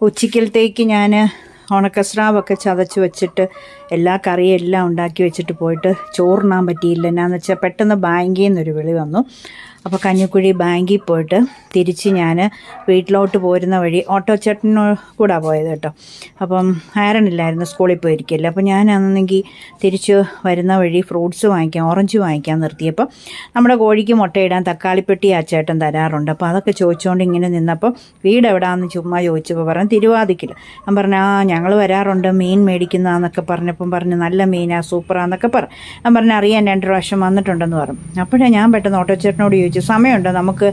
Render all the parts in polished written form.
ഉച്ചക്കലത്തേക്ക് ഞാൻ ഉണക്കസ്രാവൊക്കെ ചതച്ച് വെച്ചിട്ട് എല്ലാ കറിയും എല്ലാം ഉണ്ടാക്കി വെച്ചിട്ട് പോയിട്ട് ചോറുണ്ണാൻ പറ്റിയില്ല. എന്നാന്ന് വെച്ചാൽ പെട്ടെന്ന് ബാങ്കിൽ നിന്നൊരു വിളി വന്നു. അപ്പോൾ കഞ്ഞിക്കുഴി ബാങ്കിൽ പോയിട്ട് തിരിച്ച് ഞാൻ വീട്ടിലോട്ട് പോരുന്ന വഴി ഓട്ടോ ചേട്ടനോ കൂടെ പോയത് കേട്ടോ. അപ്പം ആരണില്ലായിരുന്നു, സ്കൂളിൽ പോയിരിക്കില്ല. അപ്പോൾ ഞാനാണെങ്കിൽ തിരിച്ച് വരുന്ന വഴി ഫ്രൂട്ട്സ് വാങ്ങിക്കാൻ, ഓറഞ്ച് വാങ്ങിക്കാൻ നിർത്തിയപ്പോൾ നമ്മുടെ കോഴിക്ക് മുട്ടയിടാൻ തക്കാളിപ്പെട്ടി ആ ചേട്ടൻ തരാറുണ്ട്. അപ്പോൾ അതൊക്കെ ചോദിച്ചുകൊണ്ട് ഇങ്ങനെ നിന്നപ്പോൾ വീട് എവിടെയാണെന്ന് ചുമ്മാ ചോദിച്ചപ്പോൾ പറഞ്ഞു തിരുവാതിക്കൽ. ഞാൻ പറഞ്ഞു ഞങ്ങൾ വരാറുണ്ട്, മീൻ മേടിക്കുന്നതാന്നൊക്കെ പറഞ്ഞപ്പം പറഞ്ഞു നല്ല മീനാ, സൂപ്പറാന്നൊക്കെ പറഞ്ഞു. ഞാൻ പറഞ്ഞു അറിയാൻ 2 പ്രാവശ്യം വന്നിട്ടുണ്ടെന്ന് പറഞ്ഞു. അപ്പോഴേ ഞാൻ പെട്ടെന്ന് ഓട്ടോ ചേട്ടനോട് ചോദിച്ചു, സമയമുണ്ടോ നമുക്ക്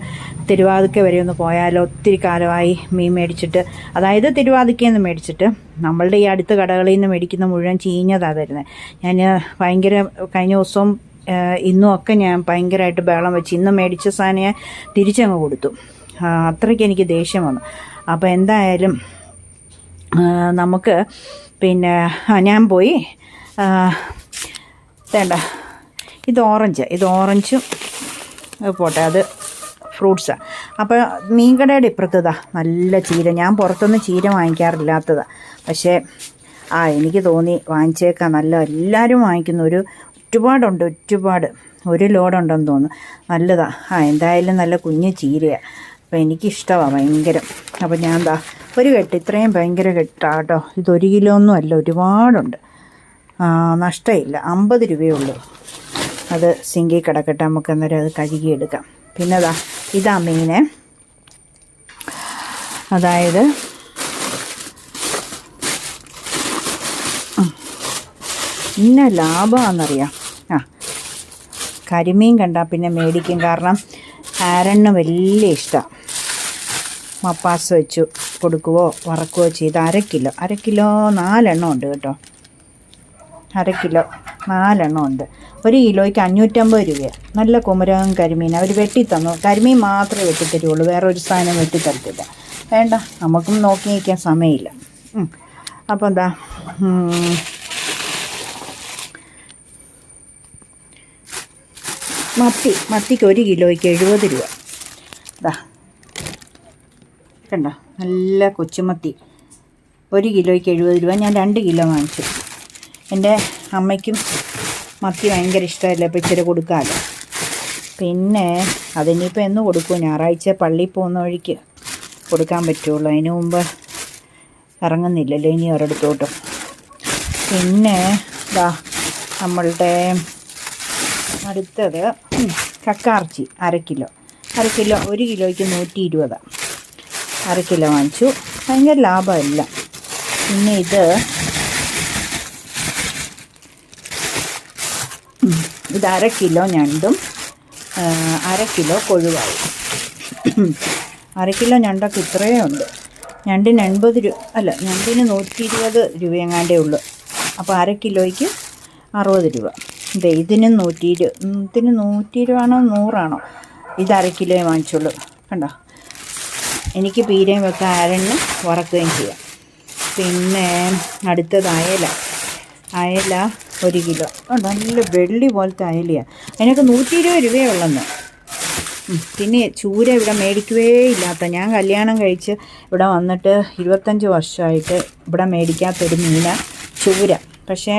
തിരുവാതിക്ക വരെ ഒന്ന് പോയാലോ? ഒത്തിരി കാലമായി മീൻ മേടിച്ചിട്ട്, അതായത് തിരുവാതിക്കയിൽ നിന്ന് മേടിച്ചിട്ട്. നമ്മളുടെ ഈ അടുത്ത കടകളിൽ നിന്ന് മേടിക്കുന്ന മുഴുവൻ ചീഞ്ഞതാണ് തരുന്നത്. ഞാൻ ഭയങ്കര കഴിഞ്ഞ ദിവസവും ഇന്നും ഒക്കെ ഞാൻ ഭയങ്കരമായിട്ട് ബഹളം വെച്ച് ഇന്ന് മേടിച്ച സാധനം ഞാൻ തിരിച്ചങ്ങ് കൊടുത്തു. അത്രയ്ക്ക് എനിക്ക് ദേഷ്യം വന്നു. അപ്പോൾ എന്തായാലും നമുക്ക് പിന്നെ ഞാൻ പോയി വേണ്ട ഇത് ഓറഞ്ചും പോട്ടെ, അത് ഫ്രൂട്ട്സാണ്. അപ്പോൾ മീൻകടയുടെ ഇപ്പുറത്തതാ നല്ല ചീര. ഞാൻ പുറത്തൊന്നും ചീര വാങ്ങിക്കാറില്ലാത്തതാണ്, പക്ഷേ എനിക്ക് തോന്നി വാങ്ങിച്ചേക്കാം. നല്ല എല്ലാവരും വാങ്ങിക്കുന്നു, ഒരുപാടുണ്ട്, ഒരു ലോഡുണ്ടെന്ന് തോന്നുന്നു. നല്ലതാണ്. എന്തായാലും നല്ല കുഞ്ഞ് ചീരയാണ്. അപ്പോൾ എനിക്കിഷ്ടമാണ് ഭയങ്കര. അപ്പോൾ ഞാൻ ഒരു കെട്ട്, ഇത്രയും ഭയങ്കര കെട്ടാണ് കേട്ടോ. ഇത് 1 കിലോ ഒന്നും അല്ല, ഒരുപാടുണ്ട്. നഷ്ടമില്ല, 50 രൂപയേ ഉള്ളൂ. അത് സിങ്കിൽ കിടക്കട്ടെ, നമുക്ക് അന്നേരം അത് കഴുകിയെടുക്കാം. പിന്നെ ഇതാ മീന്, അതായത് ഇന്ന ലാഭമാണെന്നറിയാം. കരിമീൻ കണ്ടാൽ പിന്നെ മേടിക്കും. കാരണം ആരണ്ണ് വലിയ ഇഷ്ടമാണ്. മപ്പാസ് വെച്ചു കൊടുക്കുകയോ വറക്കുകയോ ചെയ്ത് 1/2 കിലോ 4 എണ്ണം ഉണ്ട് കേട്ടോ. 1/2 കിലോ 4 എണ്ണം ഉണ്ട്. 1 കിലോയ്ക്ക് 550 രൂപയാണ്. നല്ല കുമരകം കരിമീൻ അവർ വെട്ടിത്തന്നു. കരിമീൻ മാത്രമേ വെട്ടിത്തരുള്ളൂ, വേറെ ഒരു സാധനം വെട്ടിത്തരത്തില്ല. വേണ്ട, നമുക്കും നോക്കി നിൽക്കാൻ സമയമില്ല. അപ്പോൾ മത്തിക്ക് 1 കിലോയ്ക്ക് 70 രൂപ. കണ്ടോ, നല്ല കൊച്ചുമത്തി 1 കിലോയ്ക്ക് 70 രൂപ. ഞാൻ 2 കിലോ വാങ്ങിച്ചു. എൻ്റെ അമ്മയ്ക്കും മത്തി ഭയങ്കര ഇഷ്ടമല്ലേ, അപ്പോൾ ഇച്ചിരി കൊടുക്കാമല്ലോ. പിന്നെ അതിനിപ്പോൾ എന്ന് കൊടുക്കും? ഞായറാഴ്ച പള്ളിയിൽ പോകുന്ന വഴിക്ക് കൊടുക്കാൻ പറ്റുള്ളൂ. അതിന് മുമ്പ് ഇറങ്ങുന്നില്ലല്ലോ ഇനി ഒരിടത്തോട്ടും. പിന്നെ നമ്മളുടെ അടുത്തത് കക്കാർച്ചി 1/2 കിലോ. 1 കിലോയ്ക്ക് 120. 1/2 കിലോ വാങ്ങിച്ചു. ഭയങ്കര ലാഭമല്ല. പിന്നെ ഇത് 1/2 കിലോ ഞണ്ടും 1/2 കിലോ കൊഴുവായി. 1/2 കിലോ ഞണ്ടൊക്കെ ഇത്രയേ ഉണ്ട്. ഞണ്ടിന് 80 രൂപ അല്ല, ഞണ്ടിന് 120 രൂപ എങ്ങാണ്ടേ ഉള്ളൂ. അപ്പോൾ 1/2 കിലോയ്ക്ക് 60 രൂപ. ഇതിന് 120. ഇതിന് 120 ആണോ 100 ആണോ? ഇത് 1/2 കിലോയെ വാങ്ങിച്ചുള്ളൂ. കണ്ടോ, എനിക്ക് പീരയും വെക്കാൻ ആരണ്ണം വറക്കുകയും ചെയ്യാം. പിന്നെ അടുത്തത് അയല 1 കിലോ. നല്ല വെള്ളി പോലത്തെ അയലയാണ്. അതിനൊക്കെ 120 രൂപയേ ഉള്ളെന്ന്. പിന്നെ ചൂര ഇവിടെ മേടിക്കുകയേ ഇല്ലാത്ത, ഞാൻ കല്യാണം കഴിച്ച് ഇവിടെ വന്നിട്ട് 25 വർഷമായിട്ട് ഇവിടെ മേടിക്കാത്തൊരു മീനാണ് ചൂര. പക്ഷേ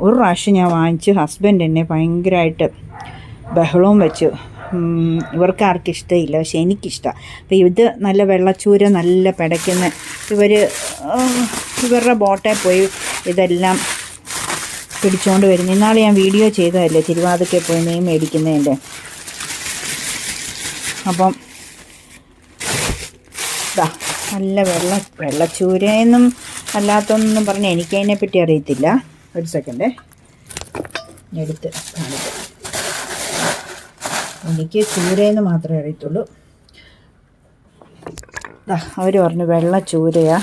ഒരു പ്രാവശ്യം ഞാൻ വാങ്ങിച്ച് ഹസ്ബൻഡ് എന്നെ ഭയങ്കരമായിട്ട് ബഹളവും വെച്ചു. ഇവർക്ക് ആർക്കും ഇഷ്ടമില്ല, പക്ഷെ എനിക്കിഷ്ടമാണ്. അപ്പോൾ ഇത് നല്ല വെള്ളച്ചൂര, നല്ല പിടയ്ക്കുന്ന. ഇവരുടെ ബോട്ടിൽ പോയി ഇതെല്ലാം പിടിച്ചുകൊണ്ട് വരുന്നു. ഇന്നാൾ ഞാൻ വീഡിയോ ചെയ്തതല്ലേ തിരുവാതിക്കൽ പോയി മീൻ മേടിക്കുന്നതിൻ്റെ. അപ്പം നല്ല വെള്ളച്ചൂരയെന്നും അല്ലാത്തൊന്നും പറഞ്ഞ് എനിക്കതിനെപ്പറ്റി അറിയത്തില്ല. ഒരു സെക്കൻഡ് എടുത്ത് കാണിക്കാം. എനിക്ക് ചൂരയെന്ന് മാത്രമേ അറിയത്തുള്ളൂ. അവർ പറഞ്ഞു വെള്ളച്ചൂരയാ.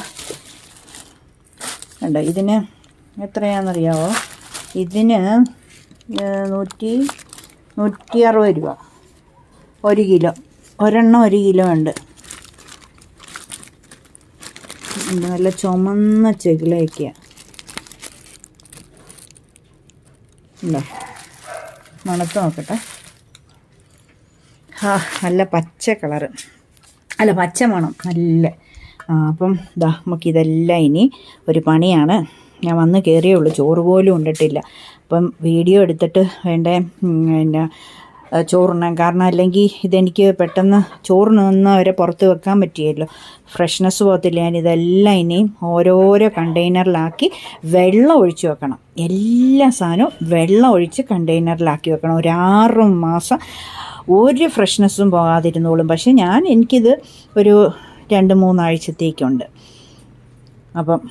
കണ്ടോ, ഇതിന് എത്രയാണെന്നറിയാമോ? ഇതിന് 160 രൂപ 1 കിലോ. ഒരെണ്ണം 1 കിലോ ഉണ്ട്. നല്ല ചുമന്ന ചെകിളയൊക്കെയാണ്. മണത്ത് നോക്കട്ടെ. നല്ല പച്ച കളറ്, അല്ല പച്ച മണം, നല്ല അപ്പം നമുക്കിതെല്ലാം ഇനി ഒരു പണിയാണ്. ഞാൻ വന്ന് കയറിയേ ഉള്ളൂ, ചോറ് പോലും ഉണ്ടിട്ടില്ല. അപ്പം വീഡിയോ എടുത്തിട്ട് വേണ്ടേ പിന്നെ ചോറുണ്ണാൻ. കാരണം അല്ലെങ്കിൽ ഇതെനിക്ക് പെട്ടെന്ന് ചോറിനൊന്നും വരെ പുറത്ത് വെക്കാൻ പറ്റിയല്ലോ, ഫ്രഷ്നെസ് പോകത്തില്ല. ഞാനിതെല്ലാം ഇനിയും ഓരോരോ കണ്ടെയ്നറിലാക്കി വെള്ളം ഒഴിച്ച് വെക്കണം. എല്ലാ സാധനവും വെള്ളം ഒഴിച്ച് കണ്ടെയ്നറിലാക്കി വെക്കണം. ഒരു 6 മാസം ഒരു ഫ്രഷ്നെസ്സും പോകാതിരുന്നോളും. പക്ഷെ എനിക്കിത് ഒരു 2-3 ആഴ്ചത്തേക്കുണ്ട്. അപ്പം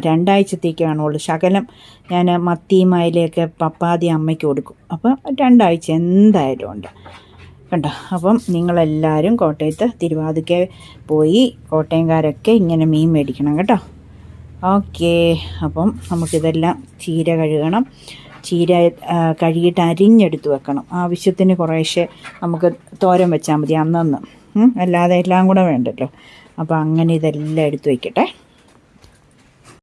2 ആഴ്ചത്തേക്ക് കാണുള്ളൂ. ശകലം ഞാൻ മത്തിയും അയലയൊക്കെ പപ്പാതി അമ്മയ്ക്ക് കൊടുക്കും. അപ്പം 2 ആഴ്ച എന്തായാലും ഉണ്ട് കണ്ടോ. അപ്പം നിങ്ങളെല്ലാവരും കോട്ടയത്ത് തിരുവാതിക്ക പോയി കോട്ടയംകാരൊക്കെ ഇങ്ങനെ മീൻ മേടിക്കണം കേട്ടോ. ഓക്കേ, അപ്പം നമുക്കിതെല്ലാം ചീര കഴുകണം. ചീര കഴുകിയിട്ട് അരിഞ്ഞെടുത്ത് വെക്കണം. ആവശ്യത്തിന് കുറേശ്ശെ നമുക്ക് തോരൻ വെച്ചാൽ മതി അന്നന്ന്, അല്ലാതെ എല്ലാം കൂടെ വേണ്ടല്ലോ. അപ്പോൾ അങ്ങനെ ഇതെല്ലാം എടുത്ത് വയ്ക്കട്ടെ.